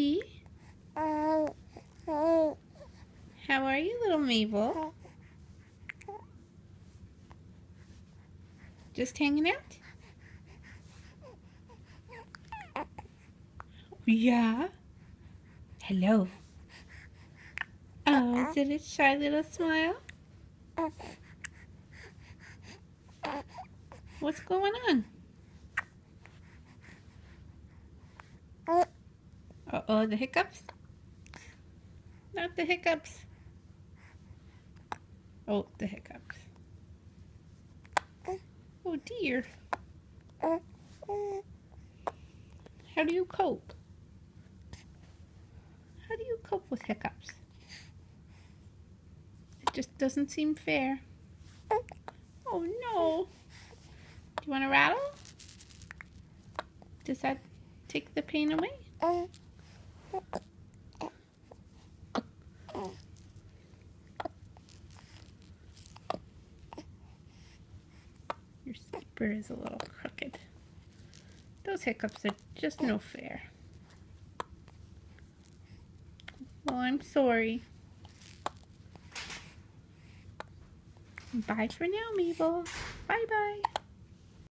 baby. How are you, little Mabel? Just hanging out? Yeah. Hello. Oh, is it a shy little smile? What's going on? Uh-oh, the hiccups? Not the hiccups. Oh, the hiccups. Oh dear. How do you cope? How do you cope with hiccups? It just doesn't seem fair. Oh no. Do you want to rattle? Does that take the pain away? Your zipper is a little crooked. Those hiccups are just no fair. Well, I'm sorry. Bye for now, Mabel. Bye-bye.